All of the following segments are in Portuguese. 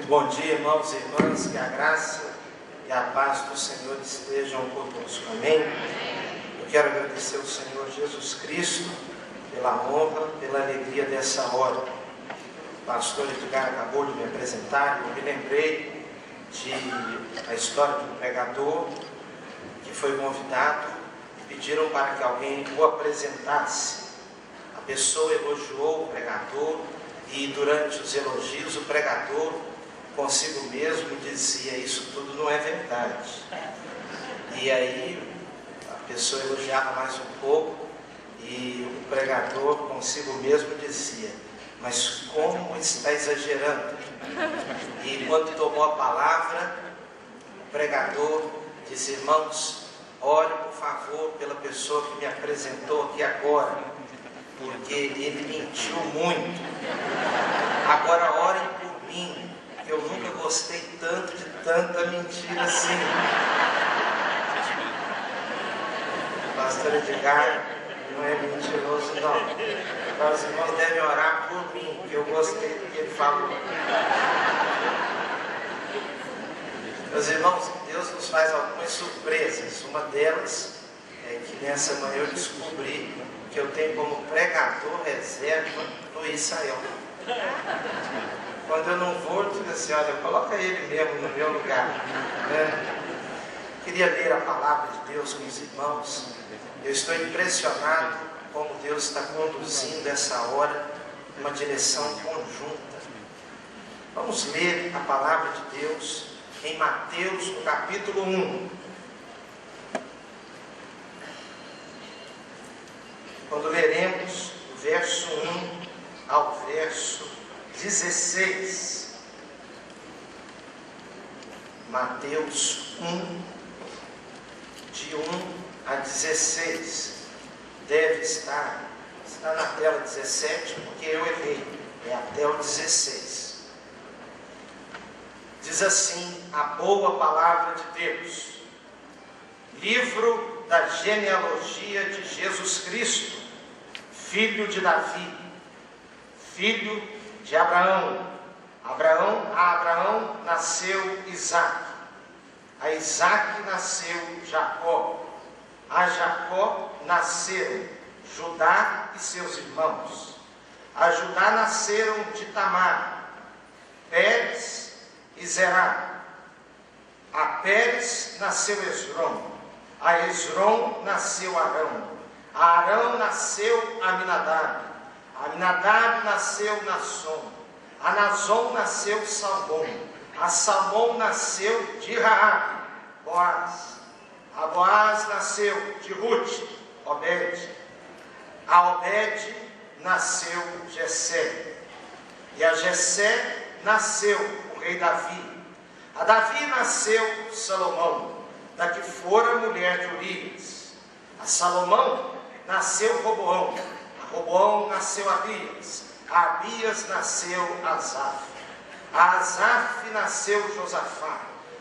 Muito bom dia, irmãos e irmãs, que a graça e a paz do Senhor estejam conosco. Amém? Eu quero agradecer ao Senhor Jesus Cristo pela honra, pela alegria dessa hora. O pastor Edgar acabou de me apresentar e eu me lembrei da história de um pregador que foi convidado e pediram para que alguém o apresentasse. A pessoa elogiou o pregador e durante os elogios o pregador consigo mesmo dizia: isso tudo não é verdade. E aí a pessoa elogiava mais um pouco e o pregador consigo mesmo dizia: mas como está exagerando? E quando tomou a palavra, o pregador disse: irmãos, ore por favor pela pessoa que me apresentou aqui agora, porque ele mentiu muito. Agora orem por mim, que eu nunca gostei tanto de tanta mentira assim. O pastor Edgar não é mentiroso não. Agora os irmãos devem orar por mim, que eu gostei do que ele falou. Meus irmãos, Deus nos faz algumas surpresas. Uma delas é que nessa manhã eu descobri que eu tenho como pregador reserva no Israel. Quando eu não vou, eu digo assim: olha, coloca ele mesmo no meu lugar. Queria ler a palavra de Deus com os irmãos. Eu estou impressionado como Deus está conduzindo essa hora numa direção conjunta. Vamos ler a palavra de Deus em Mateus, no capítulo 1. Quando leremos do verso 1 ao verso 16. Mateus 1, de 1 a 16. Deve estar na tela 17, porque eu errei, é até o 16. Diz assim a boa palavra de Deus. Livro da genealogia de Jesus Cristo, filho de Davi, filho de Abraão. A Abraão nasceu Isaque. A Isaque nasceu Jacó. A Jacó nasceram Judá e seus irmãos. A Judá nasceram de Tamar, Pérez e Zerá. A Pérez nasceu Esrom. A Esrom nasceu Arão. A Arão nasceu Aminadab. A Aminadab nasceu Nasson. A Nasson nasceu Salmão. A Salmão nasceu de Raabe, Boaz. A Boaz nasceu de Ruth, Obed. A Obed nasceu Jessé. E a Jessé nasceu o rei Davi. A Davi nasceu Salomão, da que fora mulher de Urias. A Salomão nasceu Roboão. A Roboão nasceu Abias. A Abias nasceu Asaf. A Asaf nasceu Josafá.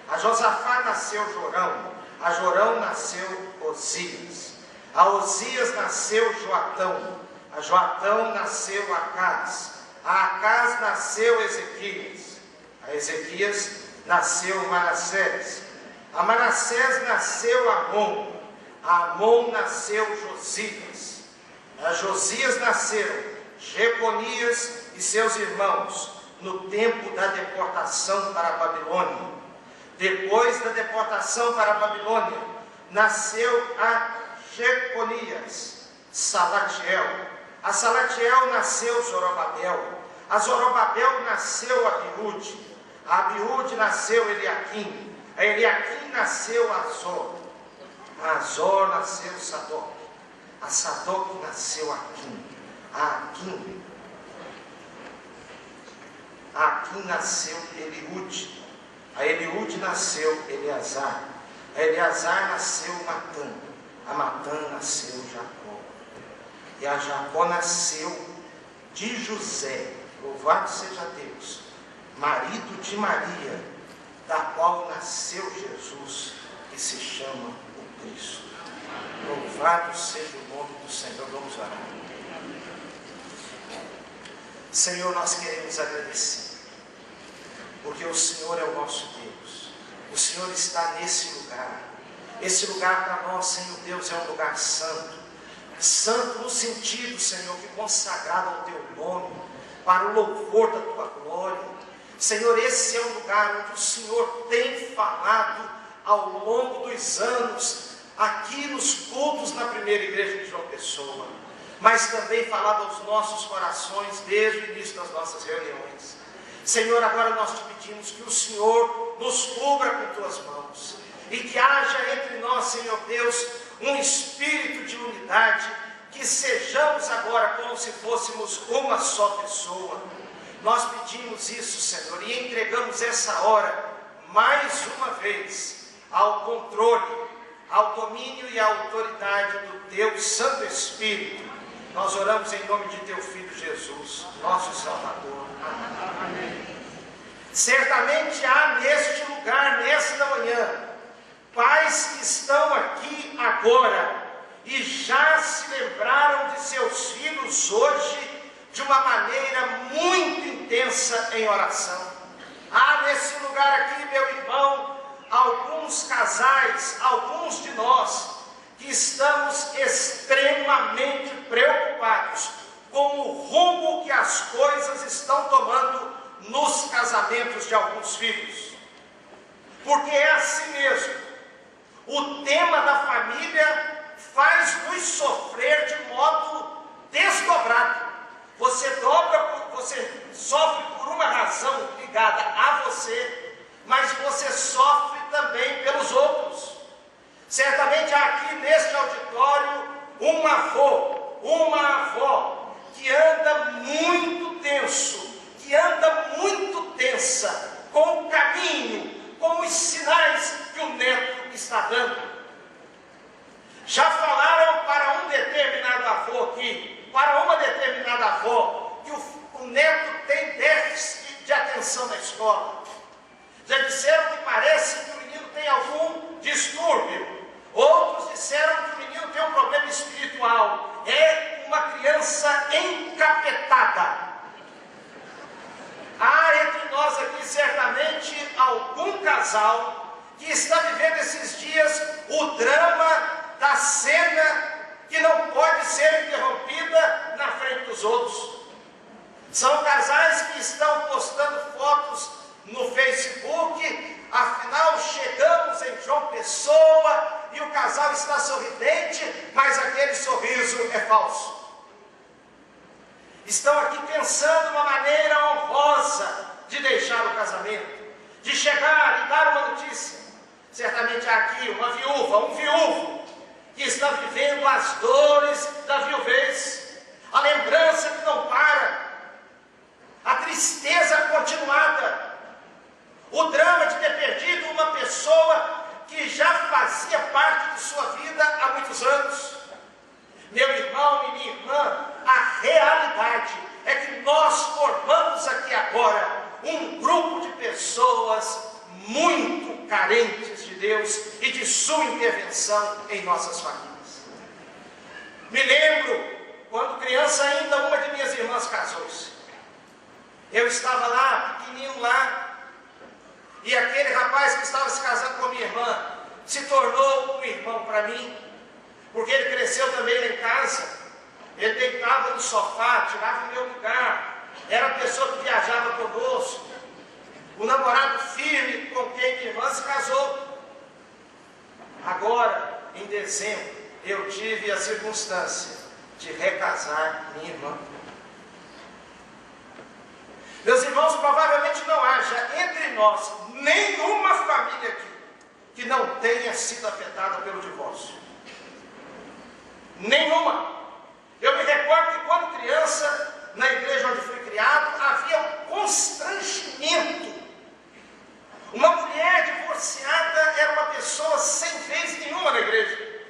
A Josafá nasceu Jorão. A Jorão nasceu Osias. A Osias nasceu Joatão. A Joatão nasceu Acás. A Acás nasceu Ezequias. A Ezequias nasceu Manassés. A Manassés nasceu Amon. A Amon nasceu Josias. A Josias nasceram Jeconias e seus irmãos no tempo da deportação para a Babilônia. Depois da deportação para a Babilônia, nasceu a Jeconias, Salatiel. A Salatiel nasceu Zorobabel. A Zorobabel nasceu Abiúde. A Abiúde nasceu Eliaquim. A Eliaquim nasceu Azor. A Azor nasceu Sadoc. A Sadoc nasceu Aquim. A Aquim nasceu Eliúde. A Eliúde nasceu Eleazar. A Eleazar nasceu Matã. A Matã nasceu Jacó. E a Jacó nasceu de José, louvado seja Deus, marido de Maria, da qual nasceu Jesus, que se chama o Cristo. Louvado seja o nome do Senhor. Vamos orar. Senhor, nós queremos agradecer, porque o o Senhor é o nosso Deus. O Senhor está nesse lugar. Esse lugar para nós, Senhor Deus, é um lugar santo. Santo no sentido, Senhor, que consagrado ao Teu nome, para o louvor da Tua glória. Senhor, esse é o lugar onde o Senhor tem falado ao longo dos anos, aqui nos cultos na primeira igreja de João Pessoa, mas também falado aos nossos corações desde o início das nossas reuniões. Senhor, agora nós te pedimos que o Senhor nos cubra com Tuas mãos, e que haja entre nós, Senhor Deus, um espírito de unidade, que sejamos agora como se fôssemos uma só pessoa. Nós pedimos isso, Senhor, e entregamos essa hora, mais uma vez, ao controle, ao domínio e à autoridade do Teu Santo Espírito. Nós oramos em nome de Teu Filho Jesus, nosso Salvador. Amém. Certamente há neste lugar, nesta manhã, pais que estão aqui agora e já se lembraram de seus filhos hoje de uma maneira muito intensa em oração. Há nesse lugar aqui, meu irmão, alguns casais, alguns de nós, que estamos extremamente preocupados com o rumo que as coisas estão tomando nos casamentos de alguns filhos. Porque é assim mesmo. O tema da família faz-nos sofrer de modo desdobrado. Você sofre por uma razão ligada a você, mas você sofre também pelos outros. Certamente há aqui neste auditório um avô, uma avó que anda muito tenso, que anda muito tensa com o caminho, com os sinais que o neto está dando. Já falaram para um determinado avô aqui, para uma determinada avó, que o neto tem déficit de atenção na escola. Já disseram que parece que o menino tem algum distúrbio. Outros disseram que o menino tem um problema espiritual. É uma criança encapetada. Há entre nós aqui certamente algum casal que está vivendo esses dias o drama da cena que não pode ser interrompida na frente dos outros. São casais que estão postando fotos no Facebook, afinal chegamos em João Pessoa e o casal está sorridente, mas aquele sorriso é falso. Estão aqui pensando uma maneira honrosa de deixar o casamento, de chegar e dar uma notícia. Certamente há aqui uma viúva, um viúvo, que está vivendo as dores da viuvez, a lembrança que não para, a tristeza continuada, o drama de ter perdido uma pessoa que já fazia parte de sua vida há muitos anos. Meu irmão e minha irmã, a realidade é que nós formamos aqui agora um grupo de pessoas muito carentes de Deus e de sua intervenção em nossas famílias. Me lembro, quando criança ainda, uma de minhas irmãs casou-se. Eu estava lá, pequenininho lá, e aquele rapaz que estava se casando com a minha irmã se tornou um irmão para mim, porque ele cresceu também lá em casa. Ele deitava no sofá, tirava o meu lugar, era a pessoa que viajava conosco, o namorado firme com quem minha irmã se casou. Agora, em dezembro, eu tive a circunstância de recasar minha irmã. Meus irmãos, provavelmente não haja entre nós nenhuma família aqui que não tenha sido afetada pelo divórcio. Nenhuma. Eu me recordo que quando criança, na igreja onde fui criado, havia um constrangimento. Uma mulher divorciada era uma pessoa sem vez nenhuma na igreja.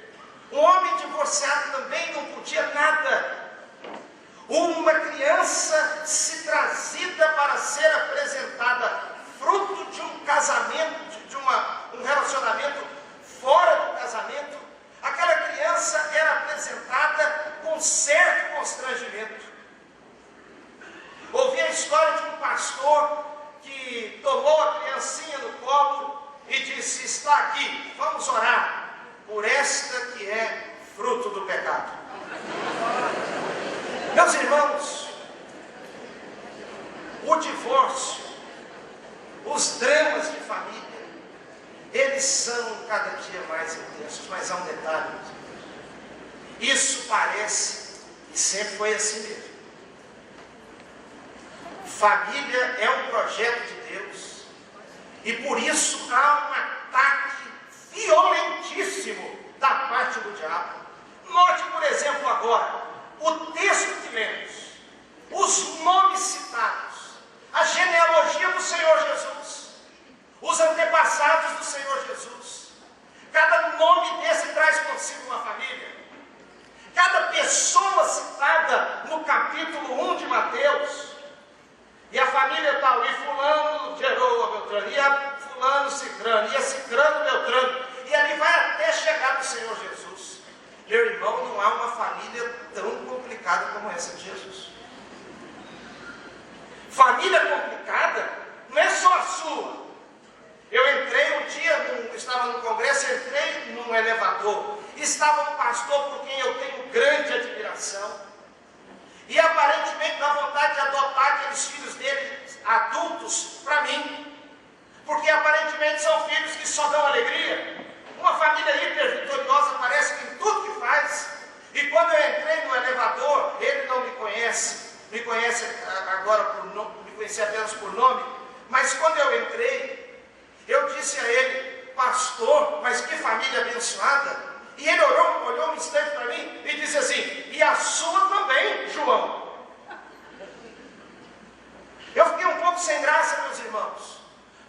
Um homem divorciado também não podia nada. Uma criança se trazida para ser apresentada, fruto de um casamento, de um relacionamento fora do casamento, aquela criança era apresentada com certo constrangimento. Ouvi a história de um pastor E sempre foi assim mesmo. Família é um projeto de Deus. E por isso há um ataque violentíssimo da parte do diabo. Note, por exemplo, agora, o texto que lemos, os nomes citados, a genealogia do Senhor Jesus, os antepassados do Senhor Jesus. Cada nome desse traz consigo uma família. Cada pessoa citada no capítulo 1 de Mateus. E a família tal, e fulano gerou a Beltrano, e a fulano Cicrano, e a Cicrano Beltrano. E ali vai até chegar no Senhor Jesus. Meu irmão, não há uma família tão complicada como essa de Jesus. Família complicada não é só a sua. Eu entrei um dia, estava no congresso, entrei num elevador. Estava um pastor por quem eu tenho grande admiração. E aparentemente dá vontade de adotar aqueles filhos dele, adultos, para mim. Porque aparentemente são filhos que só dão alegria. Uma família hiper vitoriosa, parece que em tudo que faz. E quando eu entrei no elevador, ele não me conhece agora por nome, me conhecia apenas por nome. Mas quando eu entrei, eu disse a ele: pastor, mas que família abençoada. E ele olhou um instante para mim e disse assim: e a sua também, João. Eu fiquei um pouco sem graça, meus irmãos,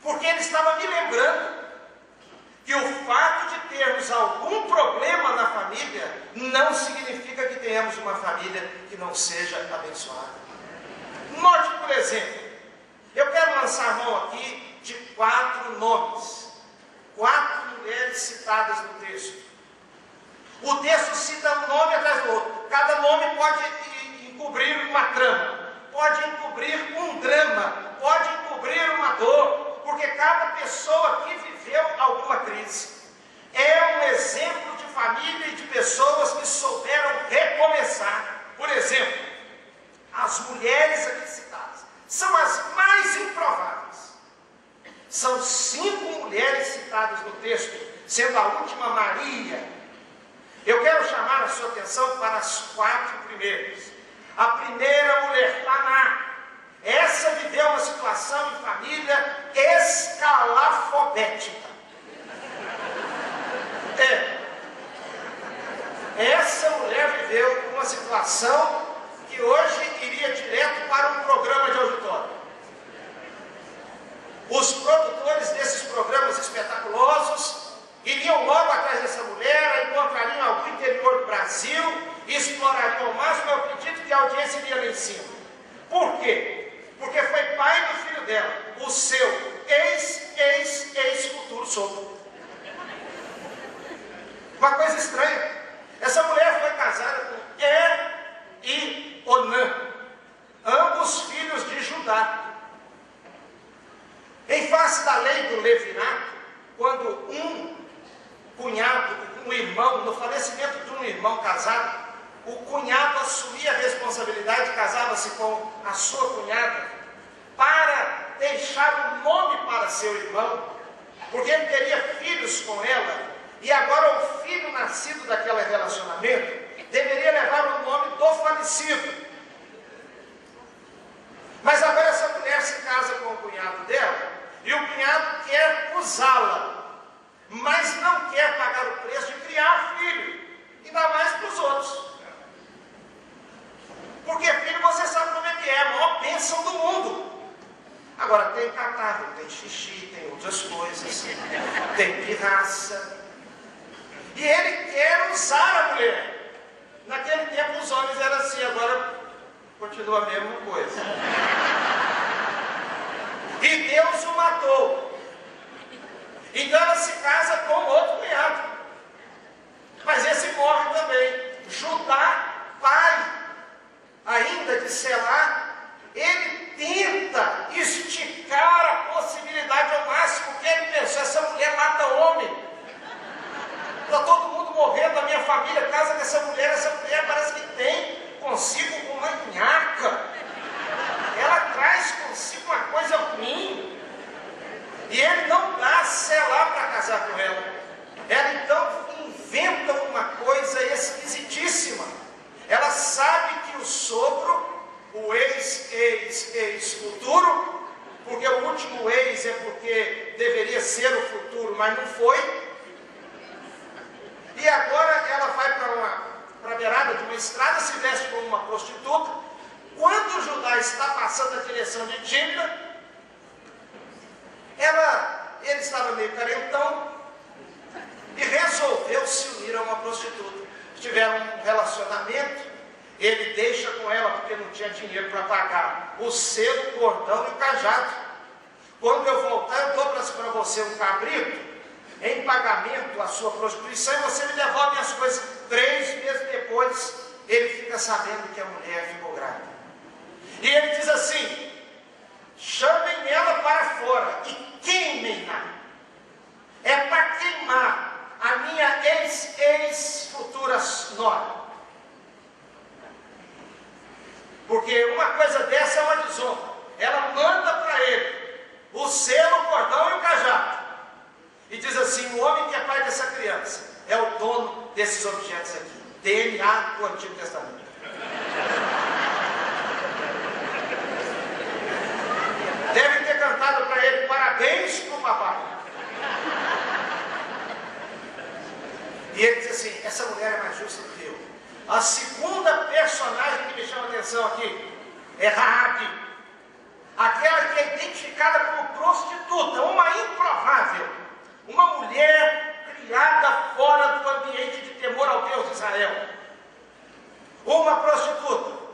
porque ele estava me lembrando que o fato de termos algum problema na família não significa que tenhamos uma família que não seja abençoada. Note, por exemplo, eu quero lançar a mão aqui de 4 nomes, 4 mulheres citadas no texto. O texto cita um nome atrás do outro. Cada nome pode encobrir uma trama, pode encobrir um drama, pode encobrir uma dor, porque cada pessoa aqui viveu alguma crise. É um exemplo de família e de pessoas que souberam recomeçar. Por exemplo, as mulheres aqui citadas são as mais improváveis. São 5 mulheres citadas no texto, sendo a última Maria. Eu quero chamar a sua atenção para as 4 primeiras. A primeira mulher, Taná. Essa viveu uma situação em família escalafobética. Essa mulher viveu uma situação que hoje iria direto para um programa de auditório. Os produtores desses programas espetaculosos iriam logo atrás dessa mulher, encontrariam algum interior do Brasil e explorariam ao máximo. Eu acredito que a audiência iria lá em cima. Por quê? Porque foi pai do filho dela, o seu ex-futuro sogro. Uma coisa estranha. Essa mulher foi casada com e Onã, ambos filhos de Judá. Em face da lei do levirato, quando um cunhado, um irmão, no falecimento de um irmão casado, o cunhado assumia a responsabilidade, casava-se com a sua cunhada, para deixar um nome para seu irmão, porque ele teria filhos com ela, e agora o filho nascido daquele relacionamento deveria levar o nome do falecido. Mas agora essa mulher se casa com o cunhado dela, e o cunhado quer usá-la, mas não quer pagar o preço de criar filho, ainda mais para os outros. Porque filho, você sabe como é que é, a maior bênção do mundo. Agora tem catarro, tem xixi, tem outras coisas, tem pirraça. E ele quer usar a mulher. Naquele tempo os homens eram assim, agora continua a mesma coisa. E Deus o matou. Então ela se casa com outro cunhado. Mas esse morre também. Judá, pai ainda de Selá, ele tenta esticar a possibilidade ao máximo, porque ele pensou: essa mulher mata homem. Está todo mundo morrendo da minha família, casa dessa mulher. Essa mulher parece que tem consigo uma nhaca. Ela traz consigo uma coisa ruim. E ele não dá Selá para casar com ela. Ela então inventa uma coisa esquisitíssima. Ela sabe último ex é porque deveria ser o futuro, mas não foi. E agora ela vai para a beirada de uma estrada, se veste como uma prostituta. Quando Judá está passando a direção de Dimna, ele estava meio carentão e resolveu se unir a uma prostituta. Tiveram um relacionamento, ele deixa com ela porque não tinha dinheiro para pagar o selo, o cordão e o cajado. Quando eu voltar, eu dou para você um cabrito em pagamento à sua prostituição e você me devolve as coisas. 3 meses depois, ele fica sabendo que a mulher ficou grávida. E ele diz assim: chamem ela para fora e queimem-na. É para queimar a minha ex-futura nora. Porque uma coisa dessa é uma desonra. Ela manda para ele o selo, o cordão e o cajado. E diz assim: o homem que é pai dessa criança é o dono desses objetos aqui. DNA do Antigo Testamento. Deve ter cantado para ele parabéns para o papai. E ele diz assim: essa mulher é mais justa do que eu. A segunda personagem que me chama a atenção aqui é Raabe, aquela que é identificada como prostituta, uma improvável, uma mulher criada fora do ambiente de temor ao Deus de Israel. Uma prostituta.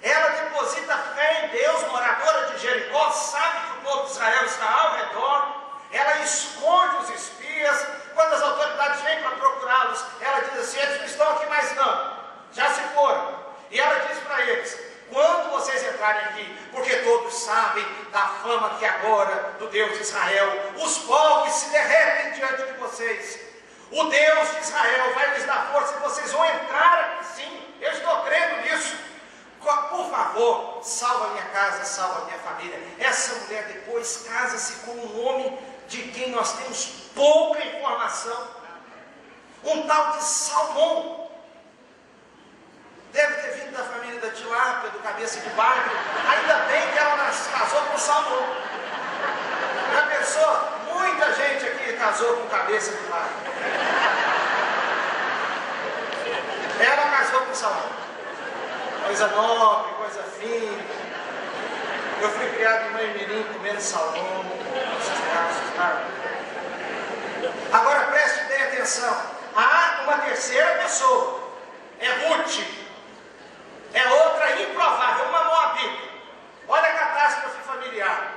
Ela deposita fé em Deus, moradora de Jericó, sabe que o povo de Israel está ao redor, ela esconde os espias. Quando as autoridades vêm para procurá-los, ela diz assim: eles não estão aqui mais não, já se foram. E ela diz para eles: quando vocês entrarem aqui, porque todos sabem da fama que agora do Deus de Israel, os povos se derretem diante de vocês. O Deus de Israel vai lhes dar força e vocês vão entrar aqui sim. Eu estou crendo nisso. Por favor, salva a minha casa, salva a minha família. Essa mulher depois casa-se com um homem de quem nós temos pouca informação. Um tal de Salmão. Deve ter vindo da família da Tilápia, do cabeça de bagre. Ainda bem que ela se casou com Salmão. Já pensou? Muita gente aqui casou com cabeça de bagre. Ela casou com Salmão. Coisa nobre, coisa fina. Eu fui criado em mãe mirim comendo salmão. Agora preste bem atenção. Há uma terceira pessoa. É Ruth. É outra improvável, uma moabita. Olha a catástrofe familiar.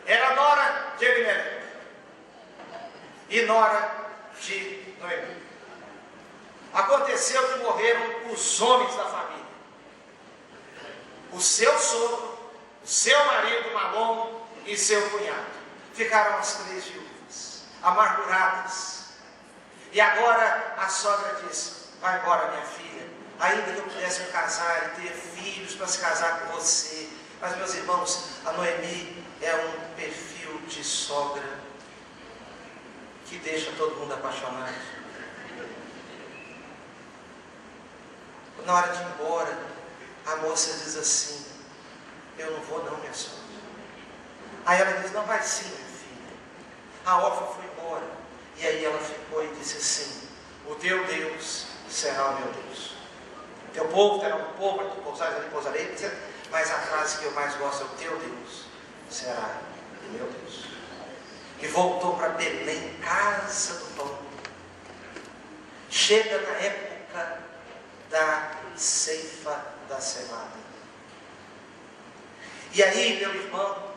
Era nora de Elimelec e nora de Noemi. Aconteceu que morreram os homens da família. O seu sogro, o seu marido Malom e seu cunhado. Ficaram as 3 viúvas, amarguradas. E agora a sogra diz: vai embora, minha filha, ainda que eu pudesse me casar e ter filhos para se casar com você. Mas, meus irmãos, a Noemi é um perfil de sogra que deixa todo mundo apaixonado. Na hora de ir embora, a moça diz assim: eu não vou não, minha sogra. Aí ela diz: não, vai sim, minha filha. A órfã foi embora. E aí ela ficou e disse assim: o teu Deus será o meu Deus. O teu povo terá um povo, ali pousarei, etc. Mas a frase que eu mais gosto é: o teu Deus será o meu Deus. E voltou para Belém, casa do pão. Chega na época da ceifa da cevada. E aí, meu irmão,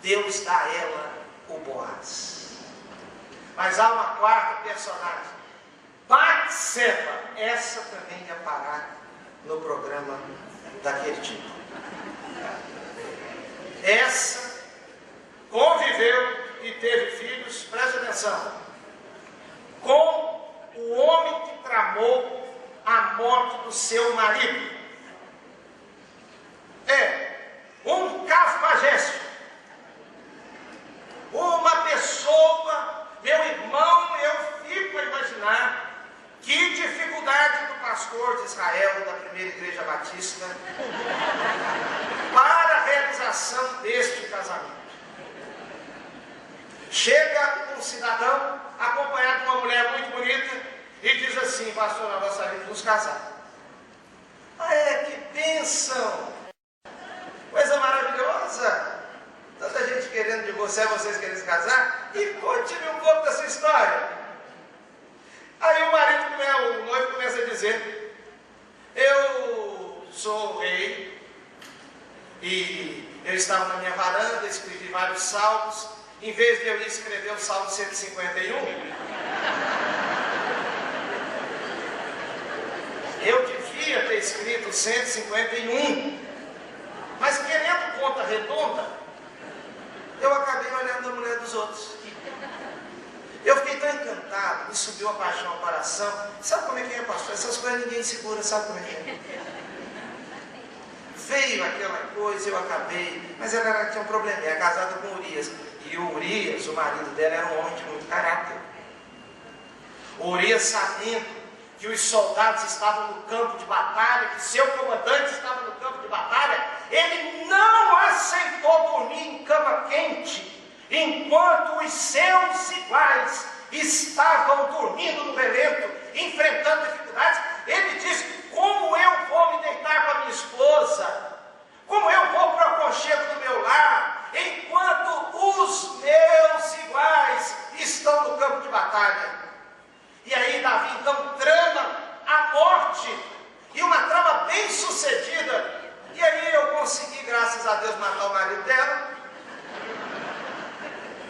Deus dá a ela o Boaz. Mas há uma quarta personagem, Batseba. Essa também ia parar no programa daquele tipo. Essa conviveu e teve filhos, preste atenção, com o homem que tramou a morte do seu marido. Um cafajeste, uma pessoa, meu irmão, eu fico a imaginar que dificuldade do pastor de Israel, da primeira igreja batista, para a realização deste casamento. Chega um cidadão acompanhado de uma mulher muito bonita e diz assim: pastor, nós gostaríamos de nos casar. Ah, que bênção! Coisa maravilhosa! Tanta gente querendo divorciar, vocês querem se casar? E conte-me um pouco da sua história. Aí o noivo começa a dizer: eu sou rei e eu estava na minha varanda, escrevi vários salmos. Em vez de eu ir escrever o Salmo 151, eu devia ter escrito 151. Mas querendo conta redonda, eu acabei olhando a mulher dos outros. Eu fiquei tão encantado, me subiu a paixão ao coração. Sabe como é que é, pastor? Essas coisas ninguém segura, sabe como é que é? Veio aquela coisa, eu acabei. Mas ela tinha um problema, era casada com Urias. E o Urias, o marido dela, era um homem de muito caráter. O Urias, sabendo que os soldados estavam no campo de batalha, que seu comandante estava no campo de batalha, ele não aceitou dormir em cama quente, enquanto os seus iguais estavam dormindo no relento, enfrentando dificuldades. Ele disse: como eu vou me deitar com a minha esposa? Como eu vou para o aconchego do meu lar, enquanto os meus iguais estão no campo de batalha? E aí Davi então trama a morte, e uma trama bem sucedida. E aí eu consegui, graças a Deus, matar o marido dela,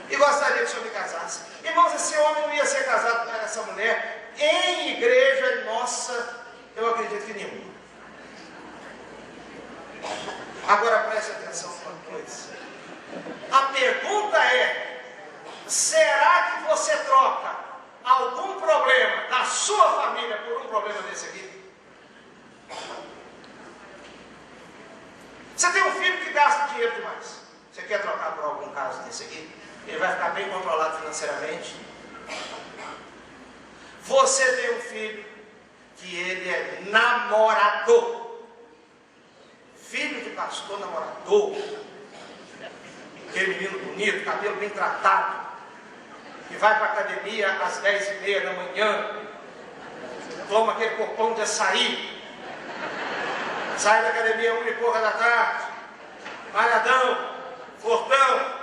e gostaria que o senhor me casasse. Irmãos, esse homem não ia ser casado com essa mulher em igreja nossa, eu acredito que nenhuma. Agora preste atenção numa coisa. A pergunta é: será que você troca algum problema da sua família por um problema desse aqui? Você tem um filho que gasta dinheiro demais. Você quer trocar por algum caso desse aqui? Ele vai ficar bem controlado financeiramente. Você tem um filho que ele é namorador. Filho de pastor, namorador. Aquele menino bonito, cabelo bem tratado, que vai para a academia às 10h30 da manhã, toma aquele copão de açaí, sai da academia 1h pouca da tarde, malhadão, fortão,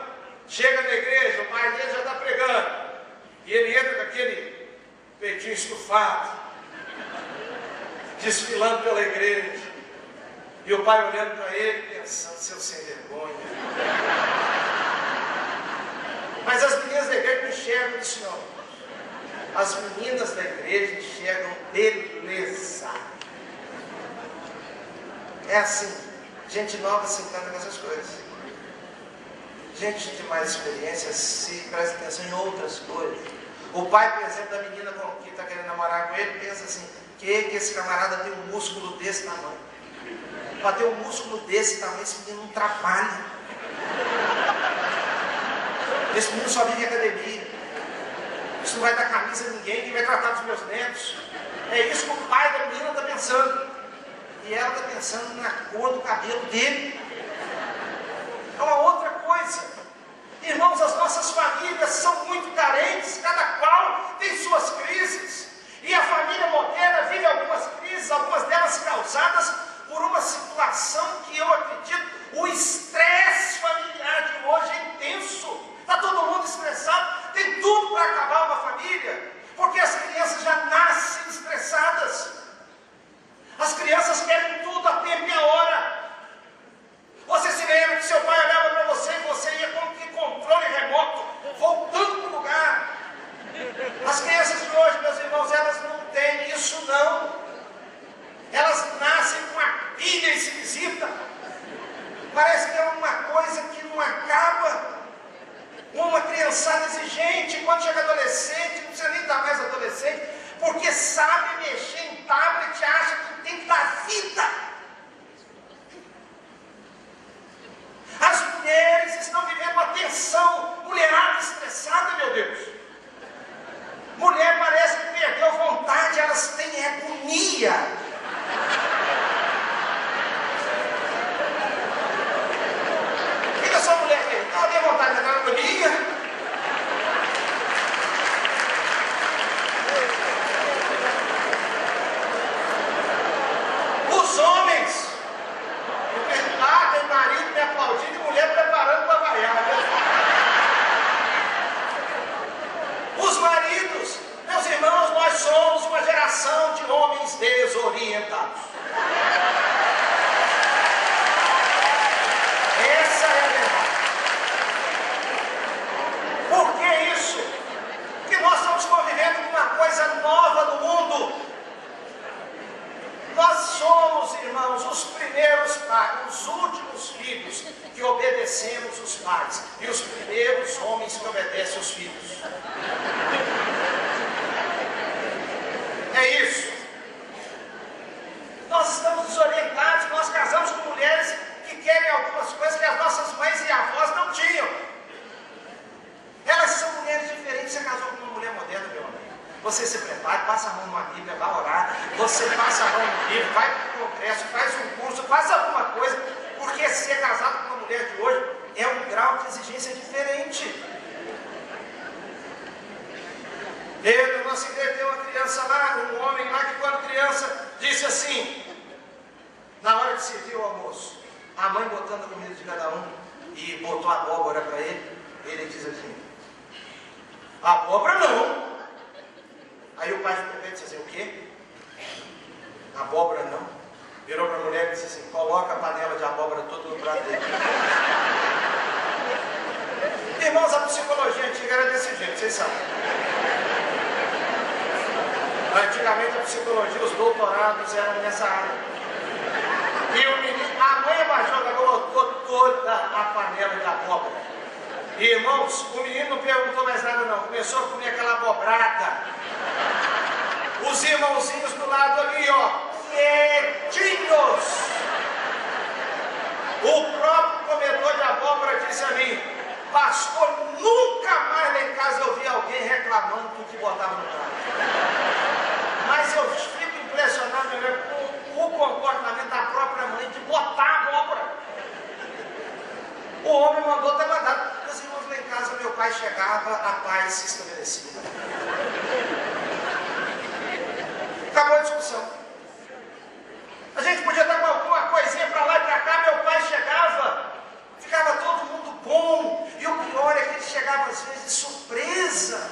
chega na igreja, o pai dele já está pregando, e ele entra com aquele peitinho estufado, desfilando pela igreja, e o pai olhando para ele, pensando: seu sem vergonha. Mas as meninas da igreja não enxergam isso não. As meninas da igreja enxergam beleza. É assim, gente nova se encanta com essas coisas. Gente de mais experiência se presta atenção em outras coisas. O pai, por exemplo, da menina que está querendo namorar com ele, pensa assim: que esse camarada tem um músculo desse tamanho. Para ter um músculo desse tamanho, esse menino não trabalha. Esse menino só vive em academia. Isso não vai dar camisa a ninguém, quem vai tratar dos meus netos. É isso que o pai da menina está pensando. E ela está pensando na cor do cabelo dele. É uma outra coisa. Irmãos, as nossas famílias são muito carentes, cada qual tem suas crises. E a família moderna vive algumas crises, algumas delas causadas por uma situação que eu acredito, o estresse familiar de hoje é intenso. Está todo mundo estressado, tem tudo para acabar uma família, porque as crianças já nascem estressadas. As crianças querem tudo a tempo e a hora. Você se lembra que seu pai olhava para você e você ia como que controle remoto, voltando para o lugar. As crianças de hoje, meus irmãos, elas não têm isso não. Elas nascem com uma pilha esquisita. Parece que é uma coisa que não acaba. Uma criançada exigente, quando chega adolescente, não precisa nem estar mais adolescente, porque sabe mexer em tablet, acha que tem que dar vida. As mulheres estão vivendo uma tensão, mulherada estressada, meu Deus. Mulher parece que perdeu vontade, elas têm agonia. Fica só mulher aqui, ela tem vontade de entrar na agonia. obedecemos os pais, e os primeiros homens que obedecem os filhos. É isso. Nós estamos desorientados, nós casamos com mulheres que querem algumas coisas que as nossas mães e avós não tinham. Elas são mulheres diferentes. Você casou com uma mulher moderna, meu amigo. Você se prepara, passa a mão numa Bíblia, vai orar, você passa a mão no livro, vai para o congresso, faz um curso, faz alguma coisa, porque ser casado com uma mulher de hoje é um grau de exigência diferente. Na nossa igreja tem uma criança lá, um homem lá, que quando criança disse assim, na hora de servir o almoço, a mãe botando a comida de cada um e botou a abóbora para ele, ele diz assim, abóbora não. Aí o pai ficou com ele e disse assim, o quê? Abóbora não? Virou para a mulher e disse assim, coloca a panela de abóbora toda no prato dele. Irmãos, a psicologia antiga era desse jeito, vocês sabem. Antigamente a psicologia, os doutorados eram nessa área. E o menino, a mãe abajou, colocou toda a panela de abóbora. E, irmãos, o menino não perguntou mais nada não, começou a comer aquela abobrada. Os irmãozinhos do lado ali, ó, quietinhos. O próprio comedor de abóbora disse a mim, pastor, nunca mais lá em casa eu vi alguém reclamando do que botava no prato. Mas eu fico impressionado com o comportamento da própria mãe de botar a abóbora. O homem mandou ter mandado. Meus irmãos, lá em casa meu pai chegava, a paz se estabelecia. Acabou a discussão. A gente podia dar alguma coisinha para lá e para cá, meu pai chegava, ficava todo mundo bom. E o pior é que ele chegava às vezes de surpresa.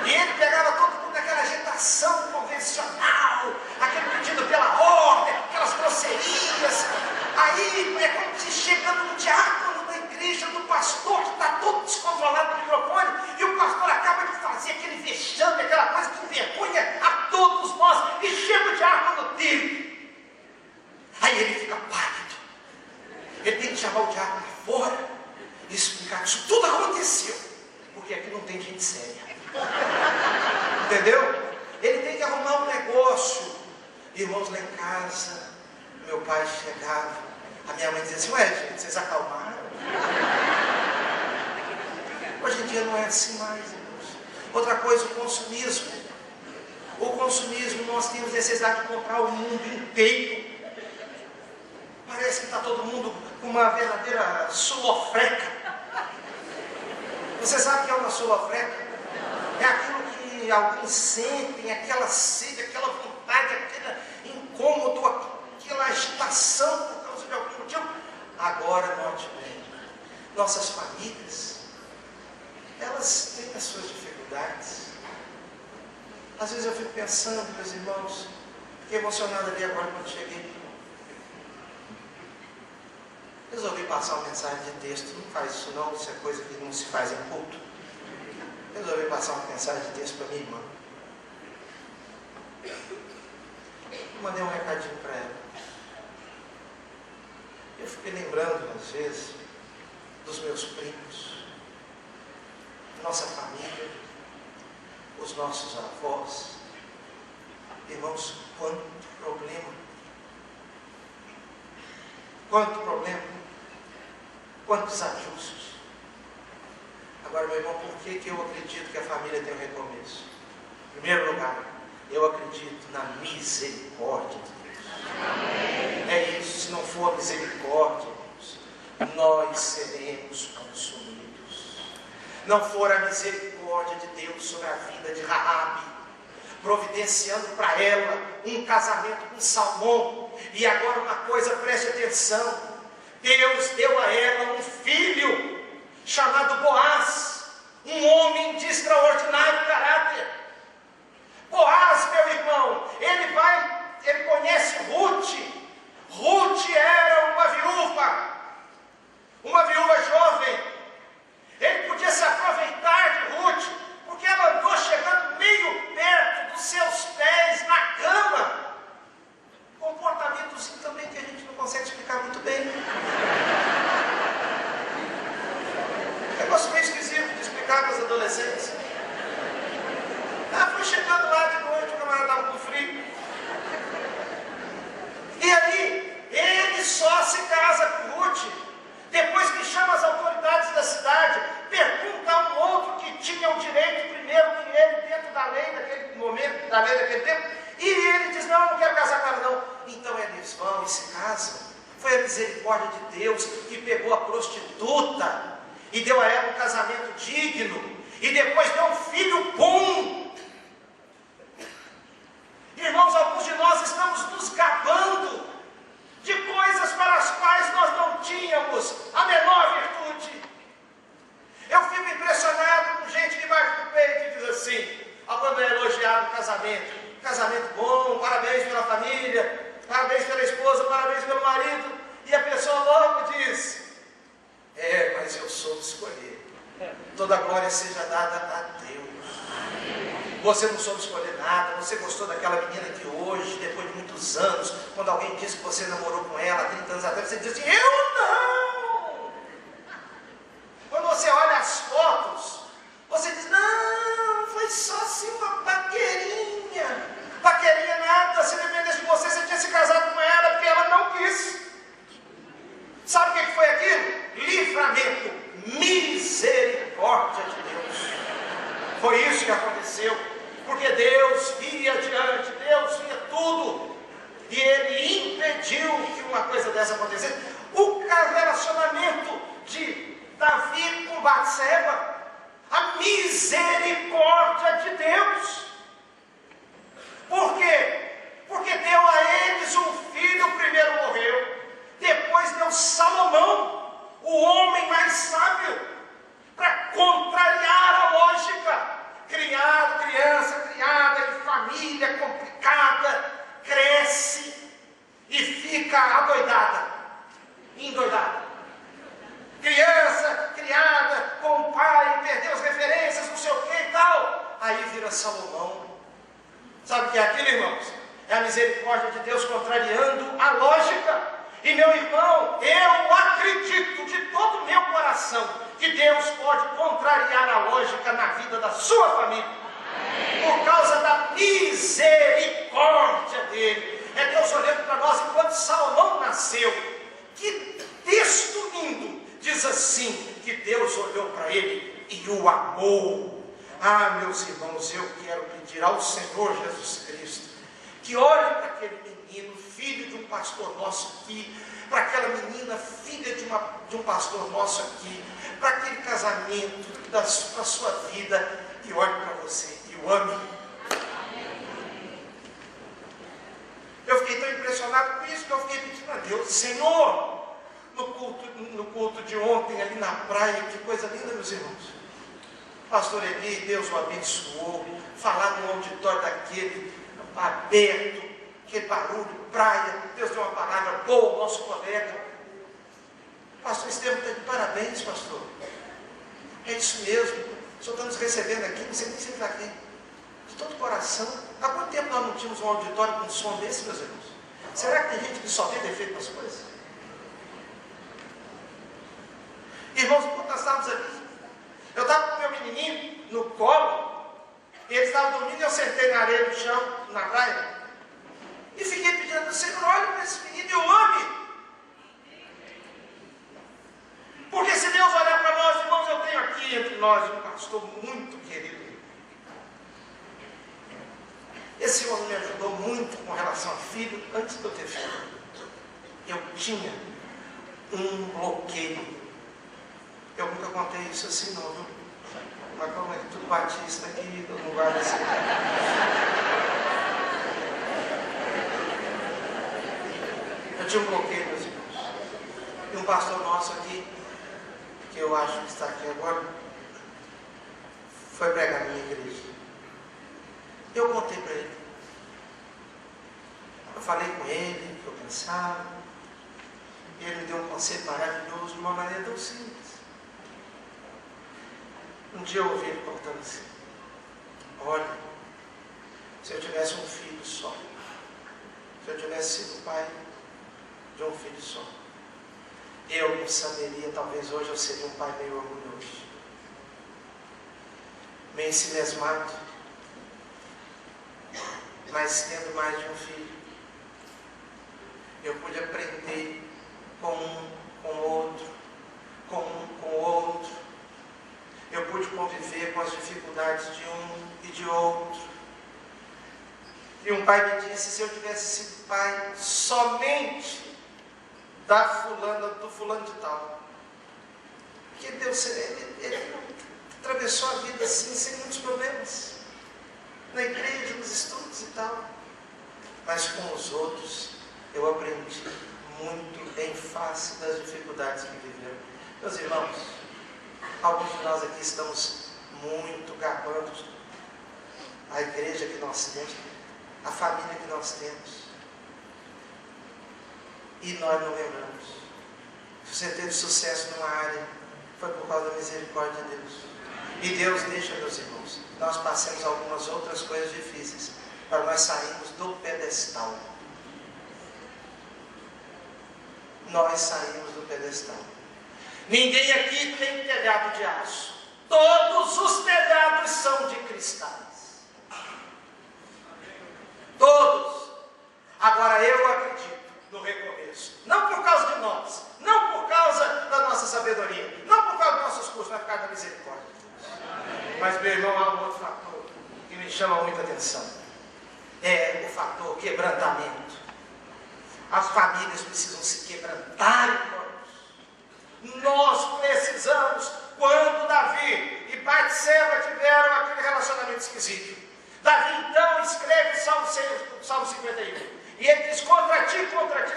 E ele pegava todo mundo naquela agitação convencional, aquele pedido pela ordem, aquelas grosserias. Aí é como se chegando no diácono da igreja, do pastor, que está todo descontrolado no microfone, e o pastor acaba de fazer aquele vexame, aquela coisa que envergonha a todos nós, e chega o diácono dele. Aí ele fica pálido. Ele tem que chamar o diácono fora e explicar que isso tudo aconteceu, porque aqui não tem gente séria. Entendeu? Ele tem que arrumar um negócio. Irmãos, lá em casa, meu pai chegava, a minha mãe dizia assim, ué gente, vocês acalmaram? Hoje em dia não é assim mais, irmãos. Outra coisa, o consumismo. O consumismo, nós temos necessidade de comprar o mundo inteiro. Parece que está todo mundo com uma verdadeira sulofreca. Você sabe o que é uma sulofreca? É aquilo que alguns sentem, aquela sede, aquela vontade, aquele incômodo, aquela agitação por causa de algum motivo. Agora, note bem, nossas famílias, elas têm as suas dificuldades. Às vezes eu fico pensando, meus irmãos, fiquei emocionado ali agora quando cheguei. Resolvi passar uma mensagem de texto, não faz isso não, isso é coisa que não se faz em culto. Resolvi passar uma mensagem de texto para minha irmã. Mandei um recadinho para ela. Eu fiquei lembrando, às vezes, dos meus primos, nossa família, os nossos avós. Irmãos, quanto problema. Quanto problema. Quantos ajustes. Agora, meu irmão, por que eu acredito que a família tem um recomeço? Em primeiro lugar, eu acredito na misericórdia de Deus. Amém. É isso, se não for a misericórdia, irmãos, nós seremos consumidos. Não for a misericórdia de Deus sobre a vida de Raabe, providenciando para ela um casamento com Salmão. E agora uma coisa, preste atenção, Deus deu a ela um filho, chamado Boaz, um homem de extraordinário caráter. Boaz, meu irmão, ele conhece Ruth. Ruth era uma viúva jovem. Ele podia se aproveitar de Ruth, porque ela andou chegando meio perto dos seus pés na cama. Comportamentozinho também que a gente não consegue explicar muito bem. adolescentes. Fui chegando lá de noite, o camarada estava com frio. E aí, ele só se casa com Ruth depois que chama as autoridades da cidade, pergunta a um outro que tinha o direito primeiro que ele, dentro da lei daquele momento, da lei daquele tempo, e ele diz, não quero casar com ela não. Então eles vão e se casam. Foi a misericórdia de Deus que pegou a prostituta e deu a ela um casamento digno, e depois deu um filho bom. Irmãos, alguns de nós estamos nos gabando de coisas para as quais nós não tínhamos a menor virtude. Eu fico impressionado com gente que bate no peito e diz assim, quando é elogiado o casamento bom, parabéns pela família, parabéns pela esposa, parabéns pelo marido, e a pessoa logo diz, mas eu soube escolher, toda glória seja dada a Deus. Você não soube escolher nada, você gostou daquela menina que hoje, depois de muitos anos, quando alguém disse que você namorou com ela há 30 anos atrás, você diz assim, eu não! Quando você olha as fotos, você diz, não, foi só assim uma paquerinha. Paquerinha nada, se dependesse de você, você tinha se casado com ela, porque ela não quis. Sabe o que foi aquilo? Livramento, misericórdia de Deus. Foi isso que aconteceu, porque Deus via adiante, Deus via tudo, e Ele impediu que uma coisa dessa acontecesse. O relacionamento de Davi com Batseba, a misericórdia de Deus. Por quê? Porque deu a eles um filho, o primeiro morreu, depois deu Salomão, o homem mais sábio, para contrariar a lógica. Criança criada em família complicada, cresce e fica endoidada. Criança criada com o pai, perdeu as referências, não sei o que e tal, aí vira Salomão. Sabe o que é aquilo, irmãos? É a misericórdia de Deus contrariando a lógica. E meu irmão, eu acredito de todo o meu coração que Deus pode contrariar a lógica na vida da sua família. Por causa da misericórdia dele. É Deus olhando para nós enquanto Salomão nasceu. Que texto lindo! Diz assim, que Deus olhou para ele e o amou. Meus irmãos, eu quero pedir ao Senhor Jesus Cristo que olhe para aquele menino, filho de um pastor nosso aqui, para aquela menina, filha de um pastor nosso aqui, para aquele casamento para a sua vida, e olhe para você e o ame. Eu fiquei tão impressionado com isso que eu fiquei pedindo a Deus, Senhor, no culto de ontem ali na praia, que coisa linda, meus irmãos. Pastor Eli, Deus o abençoou, falar no auditório daquele aberto, aquele barulho, praia, Deus deu uma palavra boa ao nosso colega. Pastor Estevam está de parabéns, pastor. É isso mesmo, o senhor está nos recebendo aqui, não sei nem se para quê. De todo o coração. Há quanto tempo nós não tínhamos um auditório com um som desse, meus irmãos? Será que tem gente que só vê defeito nas coisas? Irmãos, enquanto nós estávamos ali, eu estava com o meu menininho no colo, e ele estava dormindo e eu sentei na areia do chão, na praia, e fiquei pedindo ao Senhor, olha para esse menino e o ame. Porque se Deus olhar para nós, irmãos, eu tenho aqui entre nós um pastor muito querido. Esse homem me ajudou muito com relação a filho, antes de eu ter filho. Eu tinha um bloqueio. Eu nunca contei isso assim não, viu? Mas como é que tudo batista aqui, no lugar desse. Eu tinha um bloqueio, meus irmãos. E um pastor nosso aqui, que eu acho que está aqui agora, foi pregar na minha igreja. Eu contei para ele. Eu falei com ele o que eu pensava. E ele me deu um conselho maravilhoso, de uma maneira tão simples. Um dia eu ouvi ele contando assim: olha, se eu tivesse um filho só, se eu tivesse sido pai de um filho só, eu não saberia, talvez hoje eu seria um pai meio orgulhoso. meio ensimesmado, mas tendo mais de um filho, eu pude aprender com um, com outro, com um, com outro. Eu pude conviver com as dificuldades de um e de outro. E um pai me disse: se eu tivesse sido pai somente do fulano de tal, porque Deus, ele atravessou a vida assim, sem muitos problemas, na igreja, nos estudos e tal, mas com os outros eu aprendi muito em face das dificuldades que viveram. Meus irmãos, alguns de nós aqui estamos muito gabando a igreja que nós temos, a família que nós temos, e nós não lembramos. Se você teve sucesso numa área, foi por causa da misericórdia de Deus. E Deus deixa, meus irmãos, nós passemos algumas outras coisas difíceis para nós sairmos do pedestal. Nós saímos do pedestal. Ninguém aqui tem telhado de aço. Todos os telhados são de cristais. Todos. Agora eu acredito no recomeço. Não por causa de nós. Não por causa da nossa sabedoria. Não por causa dos nossos cursos, mas por causa da misericórdia de Deus. Mas, meu irmão, há um outro fator que me chama muita atenção. É o fator quebrantamento. As famílias precisam se quebrantar, irmãos. Nós precisamos, quando Davi e Batseba tiveram aquele relacionamento esquisito, Davi então escreve o Salmo 51. E ele diz: contra ti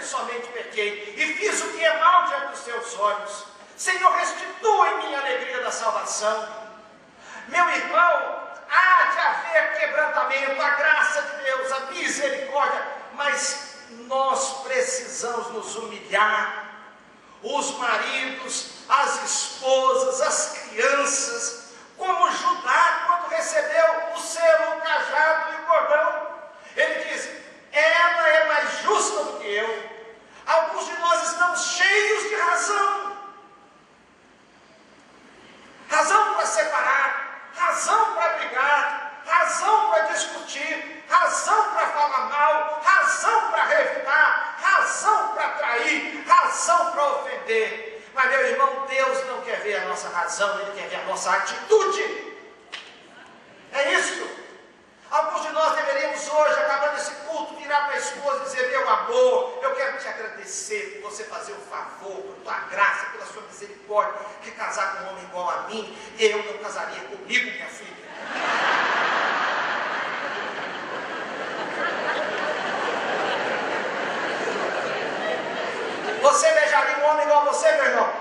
somente pequei, e fiz o que é mal diante dos teus olhos. Senhor, restitui-me a alegria da salvação. Meu irmão, há de haver quebrantamento, a graça de Deus, a misericórdia, mas nós precisamos nos humilhar. Os maridos, as esposas, as crianças, como Judá, quando recebeu o selo, o cajado e o cordão, ele diz: ela é mais justa do que eu. Alguns de nós estamos cheios de razão. Razão para separar, razão para brigar, razão para discutir, razão para falar mal, razão para revidar, razão para trair, razão para ofender. Mas, meu irmão, Deus não quer ver a nossa razão, Ele quer ver a nossa atitude. É isso. Alguns de nós deveríamos hoje, acabando esse culto, virar para a esposa e dizer: meu amor, eu quero te agradecer por você fazer um favor, por tua graça, pela sua misericórdia, que casar com um homem igual a mim, eu não casaria comigo, minha filha. Você beijaria um homem igual a você, meu irmão?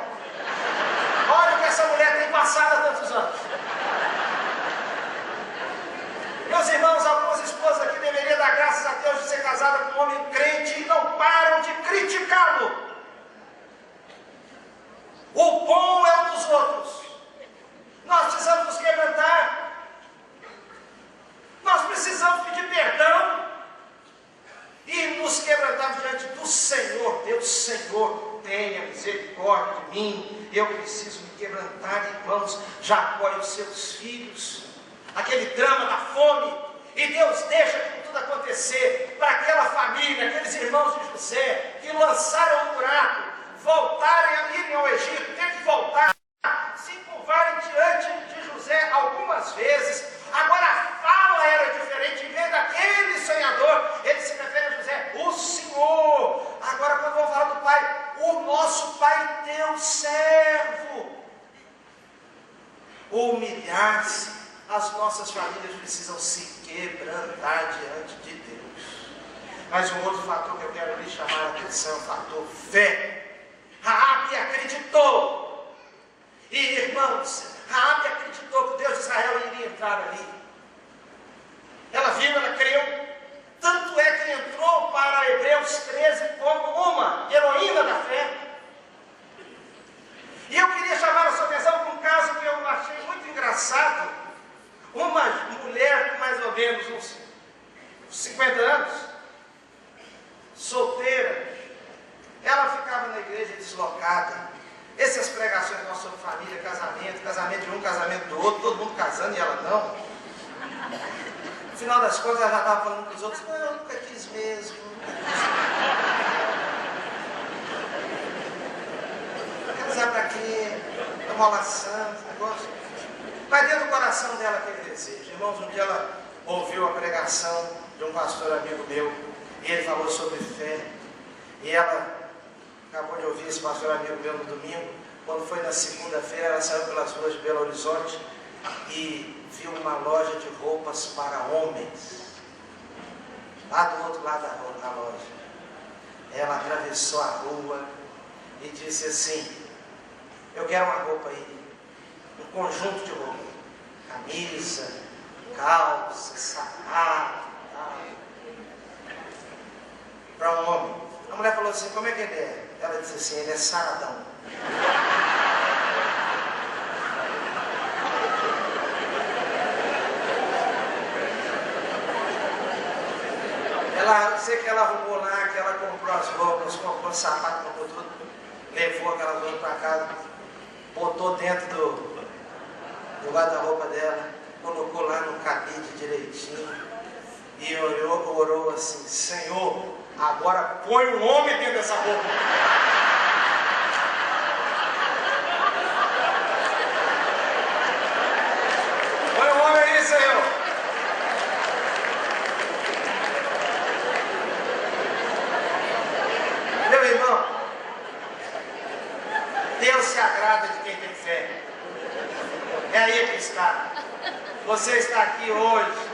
Olha o que essa mulher tem passado há tantos anos. Meus irmãos, algumas esposas aqui deveriam dar graças a Deus de ser casada com um homem crente e não param de criticá-lo. O bom é um dos outros. Nós precisamos nos quebrantar. Nós precisamos pedir perdão e nos quebrantarmos diante do Senhor. Deus, Senhor, tenha misericórdia de mim. Eu preciso me quebrantar, irmãos. Jacó e os seus filhos, aquele drama da fome, e Deus deixa tudo acontecer para aquela família, aqueles irmãos de José, que lançaram o buraco, voltarem a irem ao Egito, ter que voltar, se curvarem diante de José algumas vezes. Agora a fala era diferente, em vez daquele sonhador, ele se refere a José: o Senhor. Agora, quando vou falar do Pai, o nosso Pai, teu servo. Humilhar-se. As nossas famílias precisam se quebrantar diante de Deus. Mas um outro fator que eu quero lhe chamar a atenção é o fator fé. Raabe acreditou. E, irmãos, Raabe acreditou que o Deus de Israel iria entrar ali. Ela viu, ela creu. Tanto é que entrou para Hebreus 13 como uma heroína da fé. E eu queria chamar a sua atenção para um caso que eu achei muito engraçado. Uma mulher com mais ou menos uns 50 anos, solteira, ela ficava na igreja deslocada. Essas pregações nós sobre família, casamento de um, casamento do outro, todo mundo casando, casando e ela não. No final das contas, ela já estava falando para os outros, não, eu nunca quis mesmo, casar para quê? Amolação, esse negócio. Mas dentro do coração dela aquele desejo. Irmãos, um dia ela ouviu a pregação de um pastor amigo meu, e ele falou sobre fé. E ela acabou de ouvir esse pastor amigo meu no domingo. Quando foi na segunda-feira, ela saiu pelas ruas de Belo Horizonte e viu uma loja de roupas para homens, lá do outro lado da loja. Ela atravessou a rua e disse assim, eu quero uma roupa aí, um conjunto de roupa, camisa, calça, sapato, para um homem. A mulher falou assim, como é que ele é? Ela disse assim, ele é saradão. Eu sei que ela arrumou lá, que ela comprou as roupas, comprou o sapato, comprou tudo, levou aquelas roupas para casa, botou dentro do guarda-roupa dela, colocou lá no cabide direitinho e orou assim, Senhor, agora põe um homem dentro dessa roupa. Põe um homem aí, Senhor. Meu irmão, Deus se agrada de quem tem fé. É aí que está. Você está aqui hoje,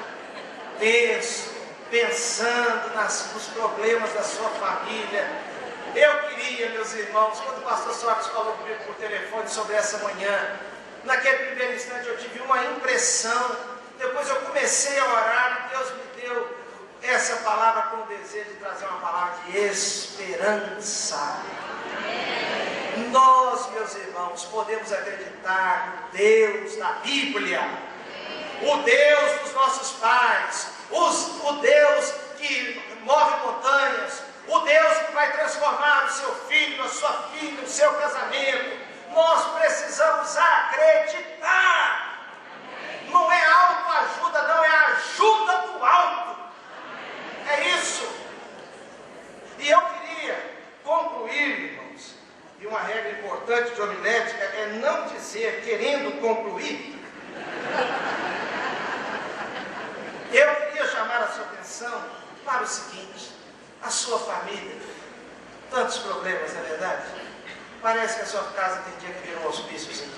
tenso, pensando nos problemas da sua família. Eu queria, meus irmãos, quando o pastor Sócrates falou comigo por telefone sobre essa manhã, naquele primeiro instante eu tive uma impressão, depois eu comecei a orar, e Deus me deu essa palavra com o desejo de trazer uma palavra de esperança. Nós, meus irmãos, podemos acreditar no Deus da Bíblia, o Deus dos nossos pais, o Deus que move montanhas, o Deus que vai transformar o seu filho, a sua filha, o seu casamento. Nós precisamos acreditar. Não é autoajuda, não, é ajuda do alto. É isso. E eu queria concluir, irmãos, e uma regra importante de homilética é não dizer querendo concluir. Eu queria chamar a sua atenção para o seguinte, a sua família, tantos problemas, não é verdade? Parece que a sua casa tem dia que vira um hospíciozinho.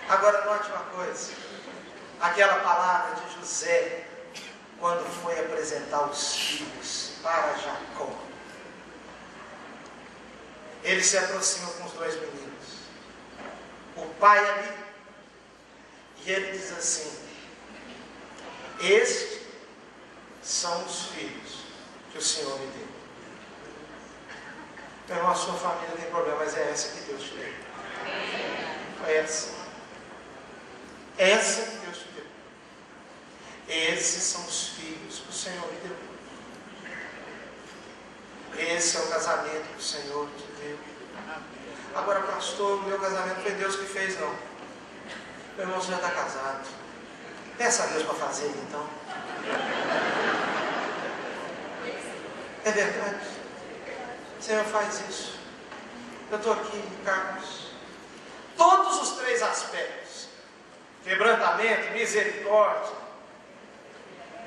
Agora note uma coisa, aquela palavra de José, quando foi apresentar os filhos para Jacó. Ele se aproxima com os dois meninos, o pai ali, e ele diz assim, estes são os filhos que o Senhor me deu. Então a sua família tem problema, mas é essa que Deus te deu. É essa. Essa que Deus te deu. Esses são os filhos que o Senhor me deu. Esse é o casamento que o Senhor te deu. Agora, pastor, o meu casamento foi Deus que fez, não. Meu irmão, você já está casado. Peça a Deus para fazer, então. É verdade. O Senhor faz isso. Eu estou aqui, Carlos. Todos os três aspectos: quebrantamento, misericórdia,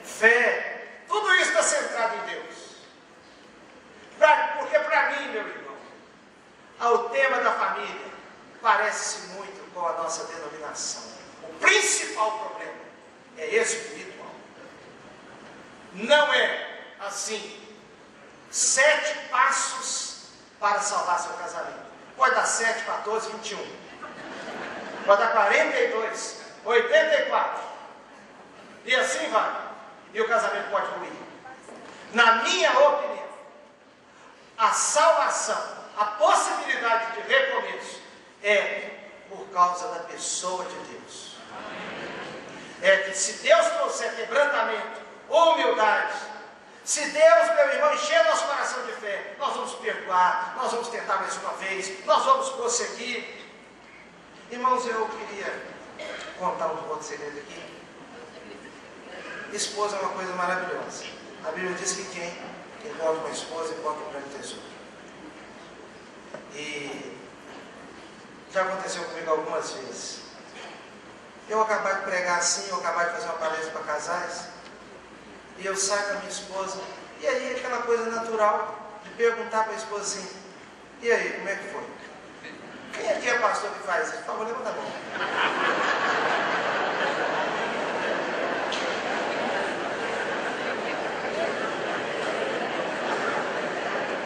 fé, tudo isso está centrado em Deus. Porque para mim, meu irmão, o tema da família parece-se muito com a nossa denominação. O principal problema é espiritual. Não é assim 7 passos para salvar seu casamento. Pode dar 7, 14, 21. Pode dar 42, 84. E assim vai. E o casamento pode ruir. Na minha opinião, a salvação, a possibilidade de recomeço é por causa da pessoa de Deus. É que se Deus trouxer quebrantamento, humildade, se Deus, meu irmão, encher nosso coração de fé, nós vamos perdoar, nós vamos tentar mais uma vez, nós vamos prosseguir. Irmãos, eu queria Vou contar um outro segredo aqui. Esposa é uma coisa maravilhosa. A Bíblia diz que quem encontra uma esposa encontra um grande tesouro. E já aconteceu comigo algumas vezes. Eu acabar de pregar assim, eu acabar de fazer uma palestra para casais, e eu saio com a minha esposa, e aí aquela coisa natural de perguntar para a esposa assim: e aí, como é que foi? Quem aqui é pastor que faz isso? Por favor, levanta a mão.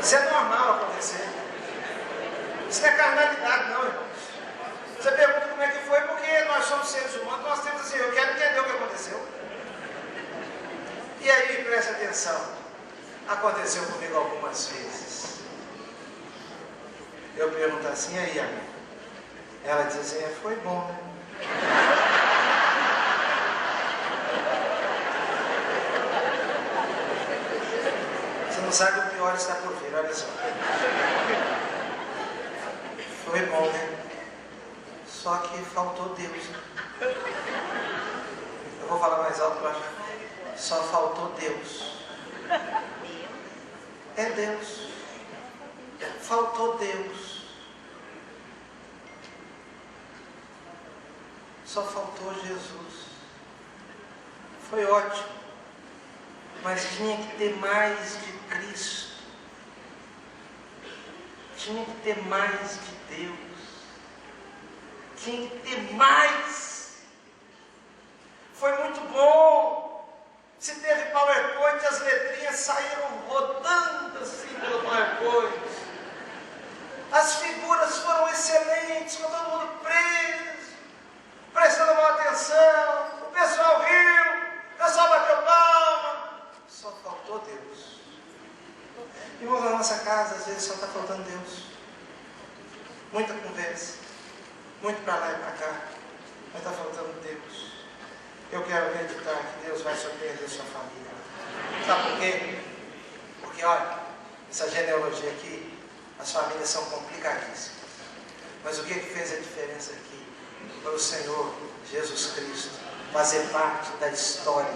Isso é normal acontecer. Isso não é carnalidade, não, irmãos. Você pergunta como é que foi, porque nós somos seres humanos, nós temos assim, eu quero entender o que aconteceu. E aí, preste atenção, aconteceu comigo algumas vezes. Eu pergunto assim: e aí, amor? Ela diz assim: foi bom, né? Você não sabe, o pior está por vir, olha só. Foi bom, né? Só que faltou Deus. Eu vou falar mais alto para baixo. Só faltou Deus. É Deus. Faltou Deus. Só faltou Jesus. Foi ótimo. Mas tinha que ter mais de Cristo. Tinha que ter mais de Deus. Tinha que ter mais. Foi muito bom. Se teve PowerPoint, as letrinhas saíram rodando assim pelo PowerPoint. As figuras foram excelentes, com todo mundo preso, prestando boa atenção. O pessoal riu, o pessoal bateu palma. Só faltou Deus. Irmãos, na nossa casa, às vezes só está faltando Deus. Muita conversa, muito para lá e para cá, mas está faltando Deus. Eu quero acreditar que Deus vai surpreender sua família. Sabe por quê? Porque, olha, essa genealogia aqui, as famílias são complicadíssimas. Mas o que fez a diferença aqui? Foi o Senhor Jesus Cristo fazer parte da história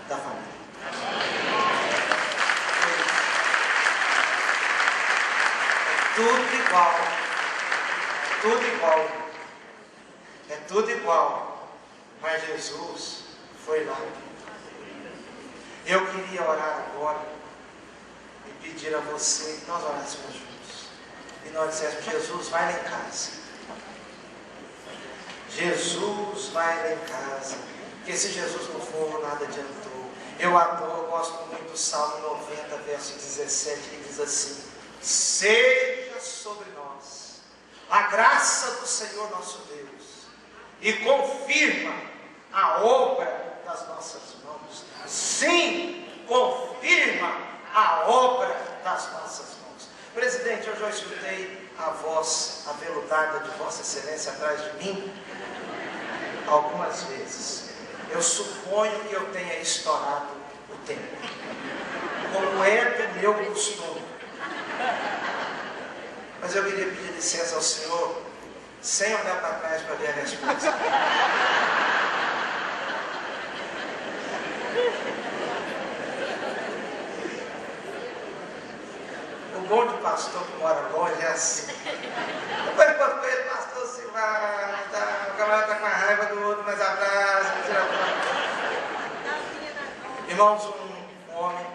da família. Tudo igual. Tudo igual. É tudo igual. Mas Jesus foi lá. Eu queria orar agora e pedir a você que nós orássemos juntos. E nós dissemos: Jesus, vai lá em casa. Jesus, vai lá em casa. Porque se Jesus não for, nada adiantou. Eu gosto muito do Salmo 90, verso 17, que diz assim: seja sobre nós a graça do Senhor nosso Deus, e confirma a obra das nossas mãos. Sim, confirma a obra das nossas mãos. Presidente, eu já escutei a voz aveludada de Vossa Excelência atrás de mim algumas vezes. Eu suponho que eu tenha estourado o tempo, como é do meu costume. Mas eu queria pedir licença ao Senhor, sem olhar para trás para ver a resposta. O bom de pastor que mora longe é assim. Depois enquanto ele, pastor, se vai, tá, o camarada está com a raiva do outro, mas abraça, tira a foto. Irmãos, um homem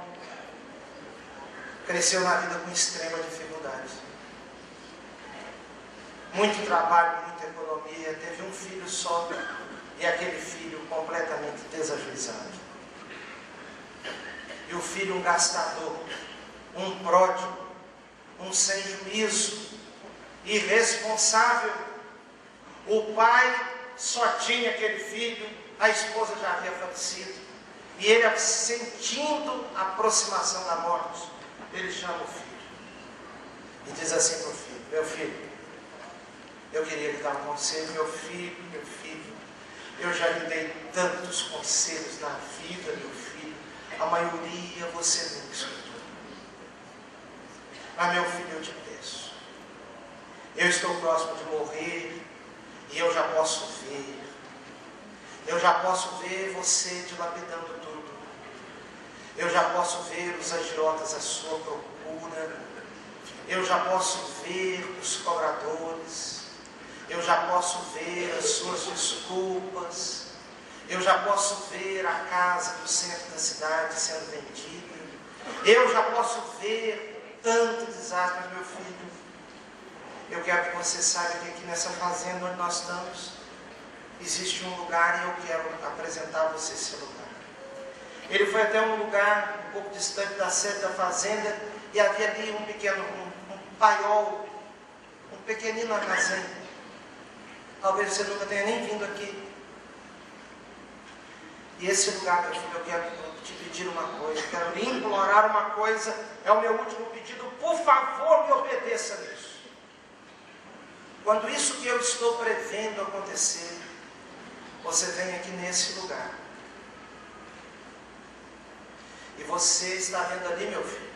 cresceu na vida com extrema dificuldade. Muito trabalho, muita economia, teve um filho só, e aquele filho completamente desajuizado. E o filho um gastador, um pródigo, um sem juízo, irresponsável. O pai só tinha aquele filho, a esposa já havia falecido, e ele, sentindo a aproximação da morte, ele chama o filho e diz assim para o filho: meu filho, eu queria lhe dar um conselho. Meu filho, eu já lhe dei tantos conselhos na vida, meu filho, a maioria você não escutou. Mas meu filho, eu te peço, eu estou próximo de morrer, e eu já posso ver Eu já posso ver você dilapidando tudo. Eu já posso ver os agiotas à sua procura. Eu já posso ver os cobradores. Eu já posso ver as suas desculpas. Eu já posso ver a casa do centro da cidade sendo vendida. Eu já posso ver tanto desastre. Mas, meu filho, eu quero que você saiba que aqui nessa fazenda onde nós estamos, existe um lugar e eu quero apresentar a você esse lugar. Ele foi até um lugar um pouco distante da sede da fazenda e havia ali um pequeno, um paiol, um pequenino armazém. Talvez você nunca tenha nem vindo aqui. E esse lugar, meu filho, eu quero te pedir uma coisa, eu quero lhe implorar uma coisa, é o meu último pedido, por favor, me obedeça nisso. Quando isso que eu estou prevendo acontecer, você vem aqui nesse lugar. E você está vendo ali, meu filho,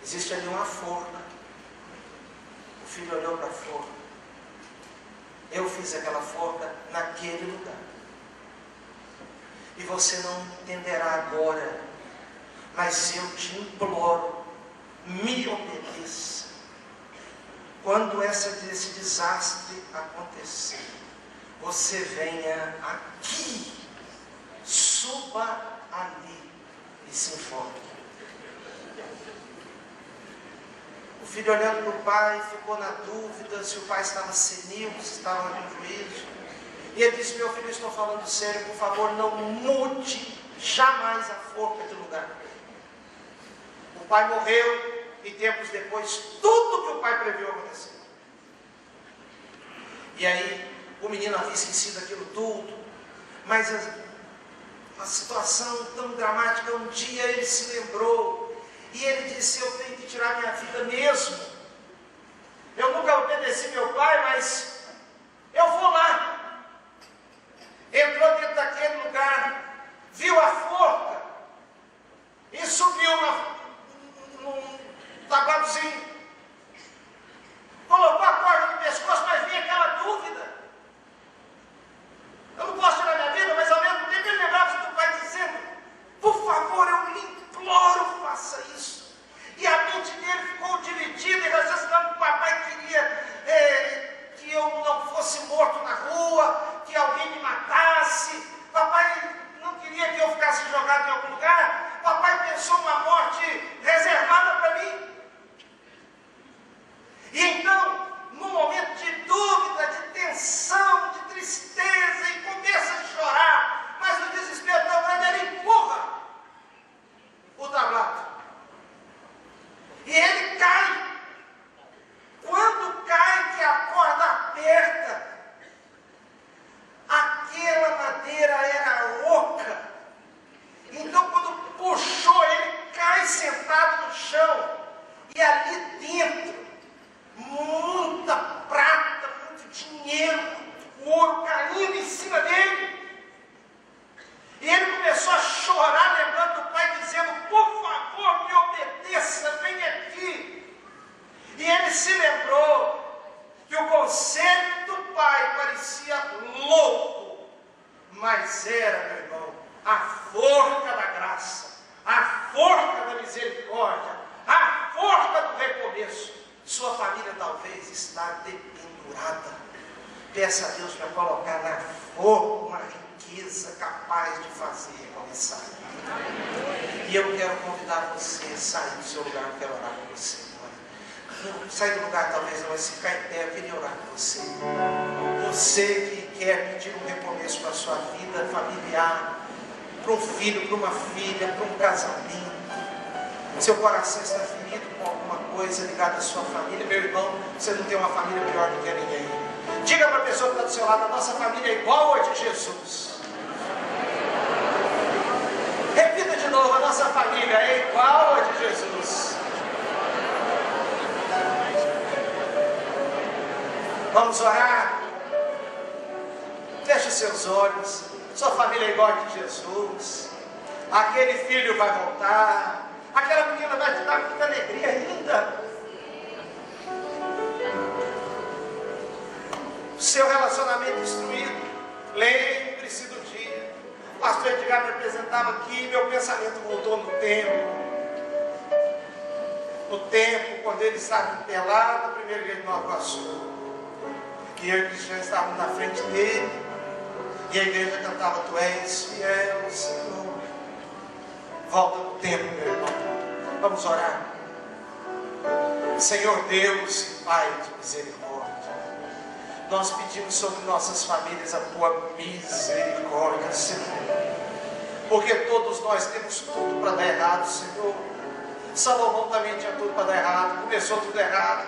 existe ali uma forca. O filho olhou para a forca. Eu fiz aquela forca naquele lugar. E você não entenderá agora, mas eu te imploro, me obedeça. Quando esse desastre acontecer, você venha aqui, suba ali e se informe. O filho olhando para o pai ficou na dúvida se o pai estava senil, se estava com juízo. E ele disse: meu filho, eu estou falando sério, por favor, não mude jamais a forca de lugar. O pai morreu e tempos depois tudo que o pai previu aconteceu. E aí o menino havia esquecido aquilo tudo, mas a situação tão dramática, um dia ele se lembrou e ele disse: eu tenho que tirar minha vida mesmo. Eu nunca obedeci meu pai, mas eu vou lá. Entrou dentro daquele lugar, viu a forca e subiu num tabuadozinho. Colocou a corda no pescoço, mas vinha aquela dúvida. Eu não posso tirar minha vida, mas ao mesmo tempo ele lembrava do pai dizendo: por favor, eu lhe imploro, faça isso. E a mente dele ficou dividida e raciocinando que o papai queria que eu não fosse morto na rua, que alguém me matasse. Papai não queria que eu ficasse jogado em algum lugar. Papai pensou uma morte reservada para mim. E então, num momento de dúvida, de tensão, de tristeza, e começa a chorar, mas o desespero tão grande, ele empurra o tablado. E ele cai. Quando cai, que a corda aperta, aquela madeira era oca. Então, quando puxou, ele cai sentado no chão. E ali dentro, muita prata, muito dinheiro, muito ouro caindo em cima dele. E ele começou a chorar, lembrando do pai, dizendo: por favor, me obedeça, vem aqui. E ele se lembrou que o conselho do pai parecia louco, mas era, meu irmão, a forca da graça, a forca da misericórdia, a forca do recomeço. Sua família talvez está dependurada. Peça a Deus para colocar na forca uma riqueza capaz de fazer recomeçar. E eu quero convidar você a sair do seu lugar, eu quero orar com você. Não sai do lugar talvez não, mas se ficar em pé, eu queria orar com você. Você que quer pedir um recomeço para a sua vida familiar, para um filho, para uma filha, para um casamento. Seu coração está ferido com alguma coisa ligada à sua família. Meu irmão, você não tem uma família pior do que ninguém. Diga para a pessoa que está do seu lado: a nossa família é igual a de Jesus. Repita de novo: a nossa família é igual a de Jesus. Vamos orar? Feche os seus olhos. Sua família é igual a de Jesus. Aquele filho vai voltar. Aquela menina vai te dar muita alegria ainda. Seu relacionamento destruído. Lembre-se do dia pastor Edgar me apresentava aqui, meu pensamento voltou no tempo. No tempo, quando ele estava pelado, na primeira igreja de Nova Iguaçu. Que eu e o Cristiano estávamos na frente dele. E a igreja cantava: Tu és fiel, Senhor. Volta no tempo, meu irmão. Vamos orar. Senhor Deus e Pai de misericórdia, nós pedimos sobre nossas famílias a Tua misericórdia, Senhor. Porque todos nós temos tudo para dar errado, Senhor. Salomão também tinha tudo para dar errado. Começou tudo errado.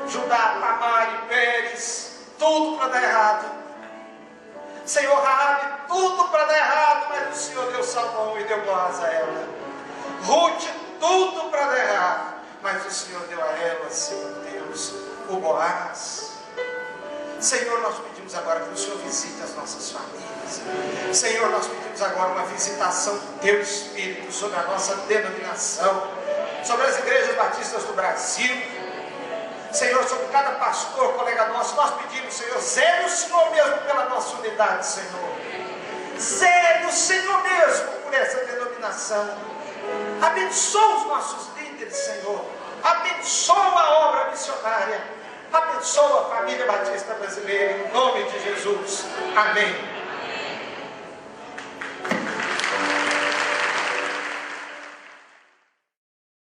Judá, Tamar e Pérez, tudo para dar errado. Senhor, Raabe, tudo para dar errado, mas o Senhor deu Salomão e deu Boaz a ela. Ruth, tudo para dar errado, mas o Senhor deu a ela, Senhor Deus, o Boaz. Senhor, nós pedimos agora que o Senhor visite as nossas famílias. Senhor, nós pedimos agora uma visitação do Teu Espírito sobre a nossa denominação, sobre as igrejas batistas do Brasil. Senhor, sobre cada pastor, colega nosso, nós pedimos, Senhor, zele o Senhor mesmo pela nossa unidade, Senhor. Zele o Senhor mesmo por essa denominação. Abençoa os nossos líderes, Senhor. Abençoa a obra missionária. Abençoa a família batista brasileira, em nome de Jesus. Amém.